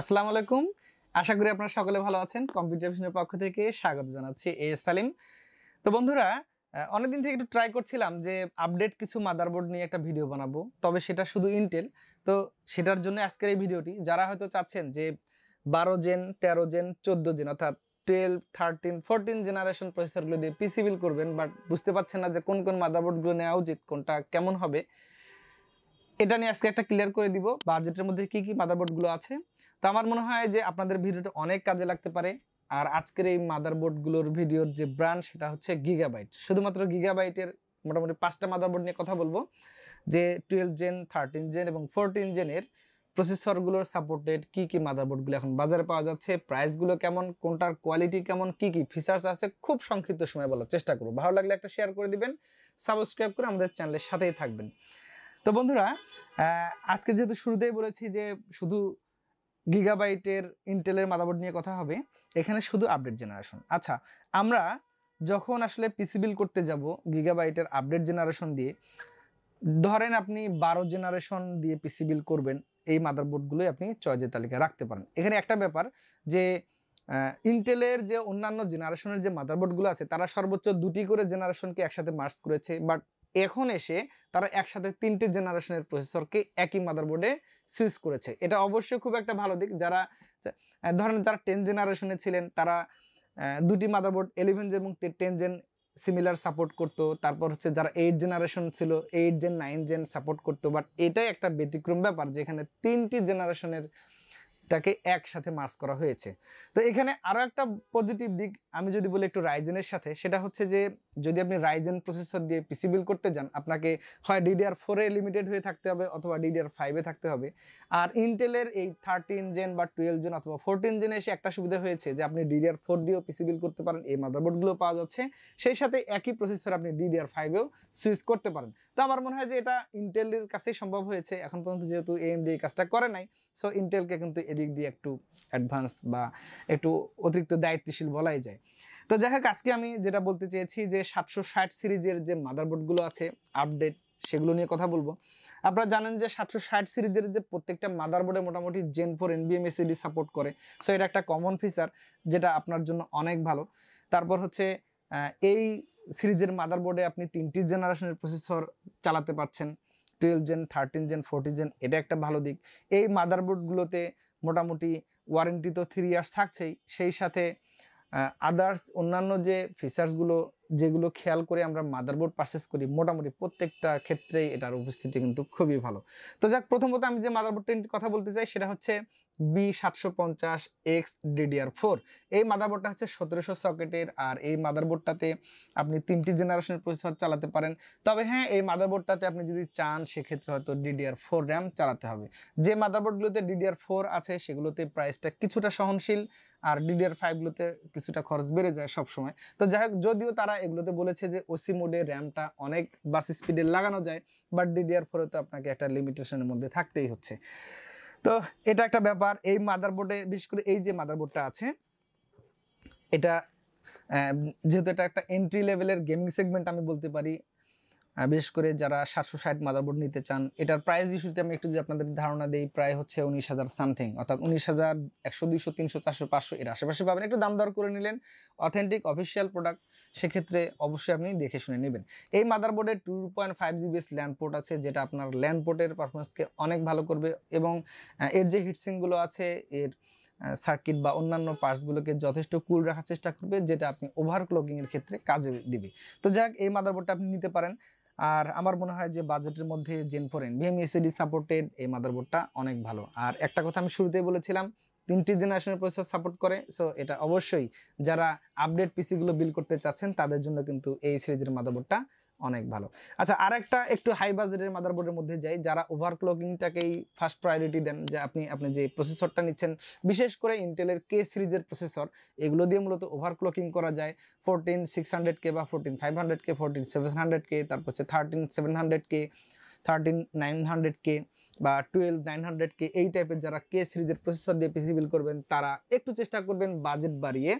আসসালামু আলাইকুম। আশা করি আপনারা সকলে ভালো আছেন। কম্পিউটার ভিশনের পক্ষ থেকে স্বাগত জানাচ্ছি সালিম। তো বন্ধুরা, অনেকদিন থেকে একটু ট্রাই করছিলাম যে আপডেট কিছু মাদারবোর্ড নিয়ে একটা ভিডিও বানাবো, তবে সেটা শুধু ইন্টেল। তো সেটার জন্য আজকের এই ভিডিওটি। যারা হয়তো চাচ্ছেন যে 12 জেন, 13 জেন, 14 জেন অর্থাৎ 12, 13, 14 জেনারেশন প্রসেসরগুলো দিয়ে পিসি বিল্ড করবেন, বাট বুঝতে পারছেন না যে কোন কোন মাদারবোর্ডগুলো নেওয়া উচিত, কোনটা কেমন হবে, এটা নিয়ে আজকে একটা ক্লিয়ার করে দিব। বাজেটের মধ্যে কি কি মাদারবোর্ডগুলো আছে। তো আমার মনে হয় যে আপনাদের ভিডিওটা অনেক কাজে লাগতে পারে। আর আজকের এই মাদারবোর্ডগুলোর ভিডিওর যে ব্র্যান্ড সেটা হচ্ছে গিগাবাইট। শুধুমাত্র গিগাবাইটের মোটামুটি 5টা মাদারবোর্ড নিয়ে কথা বলবো, যে 12 জেন, 13 জেন এবং 14 জেনের প্রসেসরগুলোর সাপোর্টেড কি কি মাদারবোর্ডগুলো এখন বাজারে পাওয়া যাচ্ছে, প্রাইসগুলো কেমন, কোনটার কোয়ালিটি কেমন, কি কি ফিচার্স আছে, খুব সংক্ষিপ্ত সময় বলার চেষ্টা করব। ভালো লাগলে একটা শেয়ার করে দিবেন, সাবস্ক্রাইব করে আমাদের চ্যানেলের সাথেই থাকবেন। তো বন্ধুরা, আজকে যেহেতু শুরুতেই বলেছি যে শুধু গিগাবাইটের ইন্টেলের মাদারবোর্ড নিয়ে কথা হবে, এখানে শুধু আপডেট জেনারেশন। আচ্ছা, আমরা যখন আসলে পিসি বিল্ড করতে যাব গিগাবাইটের আপডেট জেনারেশন দিয়ে, ধরেন আপনি 12 জেনারেশন দিয়ে পিসি বিল্ড করবেন, এই মাদারবোর্ডগুলোই আপনি চয়েসের তালিকায় রাখতে পারেন। এখানে একটা ব্যাপার যে ইন্টেলের যে অন্যান্য জেনারেশনের যে মাদারবোর্ডগুলো আছে, তারা সর্বোচ্চ 2টি করে জেনারেশনকে একসাথে মার্জ করেছে, বাট এখন এসে তারা একসাথে 3টে জেনারেশনের প্রসেসরকে একই মাদারবোর্ডে সুইচ করেছে। এটা অবশ্যই খুব একটা ভালো দিক। যারা ধরেন যারা 10 জেনারেশনে ছিলেন, তারা 2টি মাদারবোর্ড 11 জেন এবং 10 জেন সিমিলার সাপোর্ট করতো। তারপর হচ্ছে যারা 8 জেনারেশন ছিল, 8 জেন 9 জেন সাপোর্ট করতো। বাট এটাই একটা ব্যতিক্রম ব্যাপার, যেখানে 3টি জেনারেশনের টাকে একসাথে মার্জ করা হয়েছে। তো এখানে আরও একটা পজিটিভ দিক আমি যদি বলি একটু রাইজেনের সাথে, সেটা হচ্ছে যে যদি আপনি রাইজেন প্রসেসর দিয়ে পিসি বিল্ড করতে যান, আপনাকে হয় DDR4 এ লিমিটেড হয়ে থাকতে হবে অথবা DDR5 এ থাকতে হবে। আর ইন্টেলের এই 13 জেন বা 12 জেন অথবা 14 জেনে এসে একটা সুবিধা হয়েছে যে আপনি DDR4 দিয়েও পিসি বিল্ড করতে পারেন, এই মাদারবোর্ডগুলো পাওয়া যাচ্ছে। সেই সাথে একই প্রসেসর আপনি DDR5 এও সুইচ করতে পারেন। তো আমার মনে হয় যে এটা ইন্টেলের কাছেই সম্ভব হয়েছে। এখন পর্যন্ত যেহেতু AMD এই কাজটা করে নাই, সো ইন্টেলকে কিন্তু এদিক দিয়ে একটু অ্যাডভান্স বা একটু অতিরিক্ত দায়িত্বশীল বলাই যায়। তো যাই হোক, আজকে আমি যেটা বলতে চেয়েছি যে 760 সিরিজের যে মাদারবোর্ডগুলো আছে আপডেট, সেগুলো নিয়ে কথা বলবো। আপনারা জানেন যে 760 সিরিজের যে প্রত্যেকটা মাদারবোর্ডে মোটামুটি Gen 4 NVMe SSD সাপোর্ট করে। সো এটা একটা কমন ফিচার যেটা আপনার জন্য অনেক ভালো। তারপর হচ্ছে এই সিরিজের মাদারবোর্ডে আপনি 3টি জেনারেশনের প্রসেসর চালাতে পারছেন, 12 জেন, 13 জেন, 14 জেন। এটা একটা ভালো দিক। এই মাদারবোর্ডগুলোতে মোটামুটি ওয়ারেন্টি তো 3 ইয়ার্স থাকছেই, সেই সাথে আদার্স অন্যান্য যে ফিচার্সগুলো যেগুলো খেয়াল করে আমরা মাদারবোর্ড পারচেস করি, মোটামুটি প্রত্যেকটা ক্ষেত্রেই এটার উপস্থিতি কিন্তু খুবই ভালো। তো যাক, প্রথমত আমি যে মাদারবোর্ডটির কথা বলতে চাই সেটা হচ্ছে B750X DDR4। এই মাদারবোর্ডটা হচ্ছে 1700 সকেটের, আর এই মাদারবোর্ডটাতে আপনি 3টি জেনারেশনের প্রসেসর চালাতে পারেন। তবে হ্যাঁ, এই মাদারবোর্ডটাতে আপনি যদি চান সেক্ষেত্রে হয়তো DDR4 র্যাম চালাতে হবে। যে মাদারবোর্ডগুলোতে DDR4 আছে সেগুলোতে প্রাইসটা কিছুটা সহনশীল, আর DDR5গুলোতে কিছুটা খরচ বেড়ে যায় সবসময়। তো যাই হোক, যদিও তারা এগুলোতে বলেছে যে ওসি মোডে র্যামটা অনেক বাস স্পিডে লাগানো যায়, বাট DDR4 তো আপনাকে একটা লিমিটেশনের মধ্যে থাকতেই হচ্ছে। তো এটা একটা ব্যাপার। এই মাদারবোর্ডে বিশেষ করে এই যে মাদারবোর্ডটা আছে, এটা যেহেতু এটা একটা এন্ট্রি লেভেলের গেমিং সেগমেন্ট আমি বলতে পারি, বিশেষ করে যারা 760 মাদারবোর্ড নিতে চান, এটার প্রাইস ইস্যুতে আমি একটু যদি আপনাদের ধারণা দিই, প্রায় হচ্ছে 19,000 সামথিং, অর্থাৎ 19,100, 200, 300, 400, 500 এর আশেপাশে পাবেন। একটু দাম দর করে নিলেন, অথেন্টিক অফিসিয়াল প্রোডাক্ট, সেক্ষেত্রে অবশ্যই আপনি দেখে শুনে নেবেন। এই মাদারবোর্ডে 2.5 GBs ল্যান্ড পোর্ট আছে, যেটা আপনার ল্যান্ড পোর্টের পারফরমেন্সকে অনেক ভালো করবে, এবং এর যে হিটসিংগুলো আছে, এর সার্কিট বা অন্যান্য পার্টসগুলোকে যথেষ্ট কুল রাখার চেষ্টা করবে, যেটা আপনি ওভারক্লকিংয়ের ক্ষেত্রে কাজে দিবে। তো যাক, এই মাদারবোর্ডটা আপনি নিতে পারেন। আর আমার মনে হয় যে বাজেটের মধ্যে Gen 4 NVMe SSD সাপোর্টেড এই মাদারবোর্ডটা অনেক ভালো। আর একটা কথা আমি শুরুতেই বলেছিলাম, 3টি জেনারেশনের প্রসেসর সাপোর্ট করে। সো এটা অবশ্যই যারা আপডেট পিসিগুলো বিল্ড করতে চাচ্ছেন তাদের জন্য কিন্তু এই সিরিজের মাদারবোর্ডটা অনেক ভালো। আচ্ছা, আরেকটা একটু হাই বাজেটের মাদারবোর্ডের মধ্যে যাই, যারা ওভারক্লকিংটাকেই ফার্স্ট প্রায়োরিটি দেন, যে আপনি যে প্রসেসরটা নিচ্ছেন, বিশেষ করে ইন্টেলের K সিরিজের প্রসেসর, এগুলো দিয়ে মূলত ওভারক্লকিং করা যায়। 14600K বা 14500K, 14700K, তারপর হচ্ছে 13700K, 13900K বা 12900K, এই টাইপের যারা K সিরিজের প্রসেসর দিয়ে পিসি বিল্ড করবেন, তারা একটু চেষ্টা করবেন বাজেট বাড়িয়ে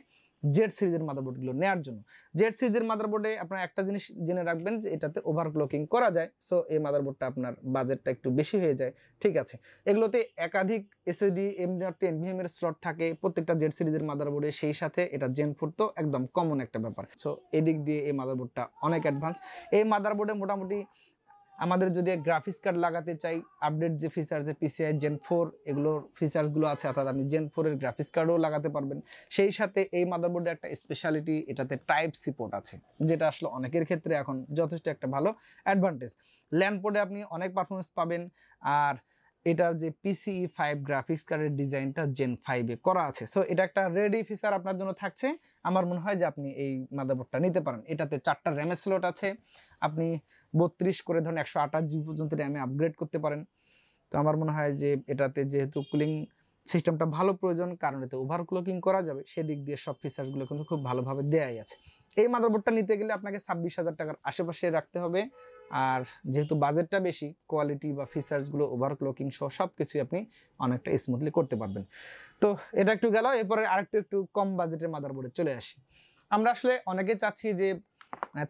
জেড সিরিজের মাদারবোর্ডগুলো নেওয়ার জন্য। জেড সিরিজের মাদারবোর্ডে আপনার একটা জিনিস জেনে রাখবেন যে এটাতে ওভারক্লকিং করা যায়, সো এই মাদারবোর্ডটা আপনার বাজেটটা একটু বেশি হয়ে যায়, ঠিক আছে। এগুলোতে একাধিক এসএসডি M.2 NVMe এর স্লট থাকে প্রত্যেকটা জেড সিরিজের মাদারবোর্ডে, সেই সাথে এটা জেন 4 তো একদম কমন একটা ব্যাপার। সো এদিক দিয়ে এই মাদারবোর্ডটা অনেক অ্যাডভান্স। এই মাদারবোর্ডে মোটামুটি আমাদের যদি গ্রাফিক্স কার্ড লাগাতে চাই, আপডেট যে ফিচার্স PCI Gen 4 এগুলোর ফিচার্সগুলো আছে, অর্থাৎ আপনি Gen 4 এর গ্রাফিক্স কার্ডও লাগাতে পারবেন। সেই সাথে এই মাদারবোর্ডে একটা স্পেশালিটি, এটাতে টাইপ সি পোর্ট আছে, যেটা আসলে অনেকের ক্ষেত্রে এখন যথেষ্ট একটা ভালো অ্যাডভান্টেজ। ল্যান্ড পোর্টে আপনি অনেক পারফরমেন্স পাবেন। আর এটার যে PCIe 5 গ্রাফিক্স কার্ডের ডিজাইনটা Gen 5 এ করা আছে, সো এটা একটা রেডি ফিচার আপনার জন্য থাকছে। আমার মনে হয় যে আপনি এই মাদারবোর্ডটা নিতে পারেন। এটাতে 4টা র্যামের স্লট আছে, আপনি 32 করে ধরুন 128 GB পর্যন্ত র্যামে আপগ্রেড করতে পারেন। তো আমার মনে হয় যে এটাতে যেহেতু কুলিং সিস্টেমটা ভালো প্রয়োজন, কারণ এতে ওভারক্লকিং করা যাবে, সেদিক দিয়ে সব ফিচার্সগুলো কিন্তু খুব ভালোভাবে দেয়াই আছে। এই মাদারবোর্ডটা নিতে গেলে আপনাকে 26,000 টাকার আশেপাশে রাখতে হবে। আর যেহেতু বাজেটটা বেশি, কোয়ালিটি বা ফিচার্সগুলো ওভারক্লকিং সহ সব কিছুই আপনি অনেকটা স্মুথলি করতে পারবেন। তো এটা একটু গেল, এরপরে আরেকটু কম বাজেটের মাদারবোর্ডে চলে আসি। আমরা আসলে অনেকে চাচ্ছি যে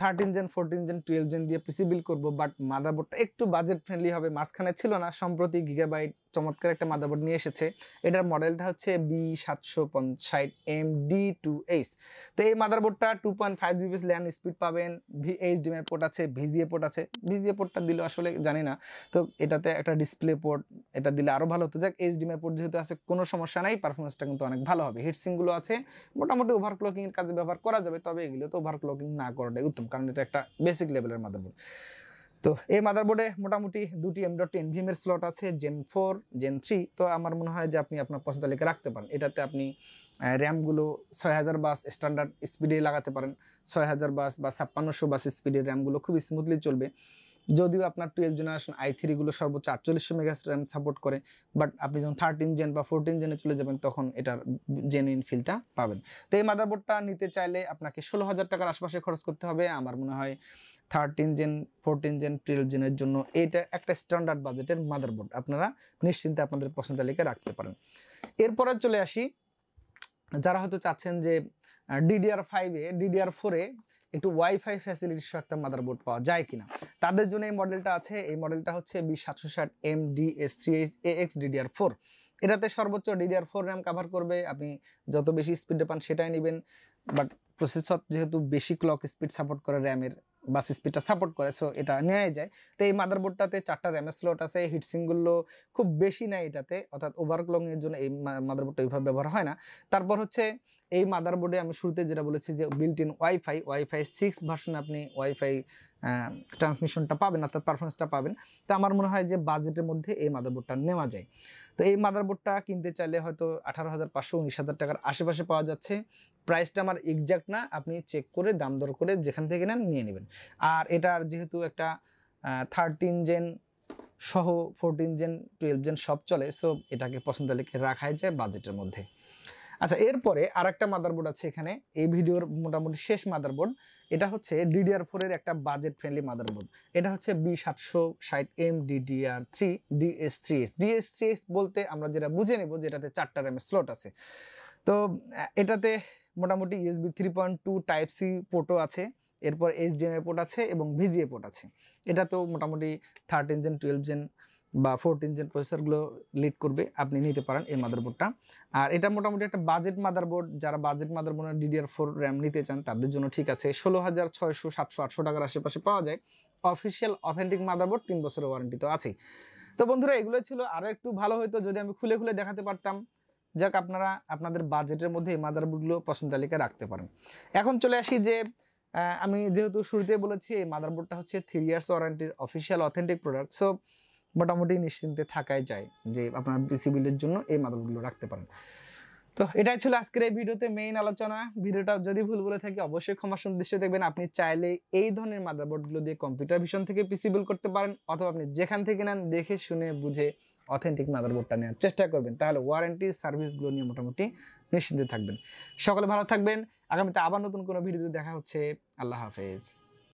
13 জেন 14 জেন 12 জেন দিয়ে পিসি বিল্ড করবো, বাট মাদারবোর্ডটা একটু বাজেট ফ্রেন্ডলি হবে। মাঝখানে ছিল না, সম্প্রতি গিগাবাইট চমৎকার একটা মাদারবোর্ড নিয়ে এসেছে। এটার মডেলটা হচ্ছে B760M D2H। তো এই মাদারবোর্ডটা 2.5 GB ল্যান্ড স্পিড পাবেন, HDMI পোর্ট আছে, VGA পোর্ট আছে। VGA পোর্টটা দিলে আসলে জানি না, তো এটাতে একটা ডিসপ্লে পোর্ট, এটা দিলে আরও ভালো হতো। যাক, HDMI পোর্ট যেহেতু আছে কোনো সমস্যা নাই, পারফরমেন্সটা কিন্তু অনেক ভালো হবে। হিটসিংগুলো আছে, মোটামুটি ওভারক্লকিংয়ের কাজে ব্যবহার করা যাবে, তবে এগুলো তো ওভারক্লকিং না করাটাই উত্তম, কারণ এটা একটা বেসিক লেভেলের মাদারবোর্ড। তো এই মাদারবোর্ডে মোটামুটি 2টি M.2 NVMe এর স্লট আছে, Gen 4 Gen 3। তো আমার মনে হয় যে আপনি আপনার পছন্দ তালিকা রাখতে পারেন। এটাতে আপনি র্যামগুলো 6000 বাস স্ট্যান্ডার্ড স্পিডে লাগাতে পারেন। 6000 বাস বা 5600 বাস স্পিডের র্যামগুলো খুব স্মুথলি চলবে। যদিও আপনার 12 জেনারেশন i3 গুলো সর্বোচ্চ 4800 মেগাহার্টজ র্যাম সাপোর্ট করে, বাট আপনি যখন 13 জেন বা 14 জেনে চলে যাবেন তখন এটার জেনুইন ফিলটা পাবেন। তো এই মাদারবোর্ডটা নিতে চাইলে আপনাকে 16,000 টাকার আশপাশে খরচ করতে হবে। আমার মনে হয় 13 জেন 14 জেন 12 জেনের জন্য এটা একটা স্ট্যান্ডার্ড বাজেটের মাদারবোর্ড, আপনারা নিশ্চিন্তে আপনাদের পছন্দ তালিকায় রাখতে পারেন। এরপরে চলে আসি, যারা হয়তো চাচ্ছেন যে DDR5 এ DDR4 এ একটু ওয়াইফাই ফ্যাসিলিটি সহ একটা মাদারবোর্ড পাওয়া যায় কিনা, তাদের জন্য এই মডেলটা আছে। এই মডেলটা হচ্ছে B760M DS3H AX DDR4। এটাতে সর্বোচ্চ DDR4 র্যাম কাভার করবে। আপনি যত বেশি স্পিডে পান সেটাই নেবেন, বাট প্রসেসর যেহেতু বেশি ক্লক স্পিড সাপোর্ট করে, র্যামের বাস স্পিডটা সাপোর্ট করে, সো এটা নেওয়াই যায়। তো এই মাদারবোর্ডটাতে 4টা র্যামের স্লট আছে, হিটসিংগুলো খুব বেশি নেয় এটাতে, অর্থাৎ ওভারক্লকিংয়ের জন্য এই মাদারবোর্ডটা ওইভাবে ব্যবহার হয় না। তারপর হচ্ছে এই মাদারবোর্ডে আমি শুরুতে যেটা বলেছি যে বিল্ট ইন ওয়াইফাই 6 ভার্সনে আপনি ওয়াইফাই ট্রান্সমিশনটা পাবেন, অর্থাৎ পারফরমেন্সটা পাবেন। তো আমার মনে হয় যে বাজেটের মধ্যে এই মাদারবোর্ডটা নেওয়া যায়। তো এই মাদারবোর্ডটা কিনতে চাইলে হয়তো 18,500 19,000 টাকার আশেপাশে পাওয়া যাচ্ছে। প্রাইসটা আমার এক্সাক্ট না, আপনি চেক করে দাম দর করে যেখান থেকে নেন নিয়ে নেবেন। আর এটার যেহেতু একটা 13 জেন সহ 14 জেন 12 জেন সব চলে, সো এটাকে পছন্দ লিখে রাখাই যায় বাজেটের মধ্যে। আচ্ছা, এরপরে আরেকটা মাদারবোর্ড আছে এখানে, এই ভিডিওর মোটামুটি শেষ মাদারবোর্ড। এটা হচ্ছে DDR4 এর একটা বাজেট ফ্রেন্ডলি মাদারবোর্ড। এটা হচ্ছে B760M DDR3 DS3H। DS3H বলতে আমরা যেটা বুঝে নেব যেটাতে 4টা র্যামের স্লট আছে। তো এটাতে মোটামুটি USB 3.2 টাইপ সি পোর্টও আছে, এরপর HDMI পোর্ট আছে এবং VGA পোর্ট আছে। এটা তো মোটামুটি 13 জেন 12 জেন বা 14 জেন প্রসেসরগুলো লিড করবে, আপনি নিতে পারেন এই মাদারবোর্ডটা। আর এটা মোটামুটি একটা বাজেট মাদারবোর্ড, যারা বাজেট মাদারবোর্ড DDR4 র্যাম নিতে চান তাদের জন্য ঠিক আছে। 16,600 700 800 টাকার আশেপাশে পাওয়া যায়। অফিসিয়াল অথেন্টিক মাদারবোর্ড, 3 বছরের ওয়ারেন্টি তো আছেই। তো বন্ধুরা, এগুলো ছিল। আরও একটু ভালো হতো যদি আমি খুলে খুলে দেখাতে পারতাম। যাক, আপনারা আপনাদের বাজেটের মধ্যে এই মাদারবোর্ডগুলো পছন্দ তালিকায় রাখতে পারেন। এখন চলে আসি যে আমি যেহেতু শুরুতে বলেছি এই মাদারবোর্ডটা হচ্ছে 3 ইয়ার্স ওয়ারেন্টির অফিসিয়াল অথেন্টিক প্রোডাক্ট, সো মোটামুটি নিশ্চিন্তে থাকাই যায় যে আপনার পিসি বিল্ডের জন্য এই মাদারবোর্ডগুলো রাখতে পারেন। তো এটাই ছিল আজকের এই ভিডিওতে মেইন আলোচনা। ভিডিওটা যদি ভুল বলে থাকি অবশ্যই ক্ষমা সুদৃষ্টিতে দেখবেন। আপনি চাইলে এই ধরনের মাদারবোর্ডগুলো দিয়ে কম্পিউটার ভিশন থেকে পিসি বিল্ড করতে পারেন, অথবা আপনি যেখান থেকে নেন দেখে শুনে বুঝে অথেন্টিক মাদারবোর্ডটা নেওয়ার চেষ্টা করবেন, তাহলে ওয়ারেন্টি সার্ভিসগুলো নিয়ে মোটামুটি নিশ্চিন্তে থাকবেন। সকলে ভালো থাকবেন। আগামীতে আবার নতুন কোনো ভিডিওতে দেখা হচ্ছে। আল্লাহ হাফেজ।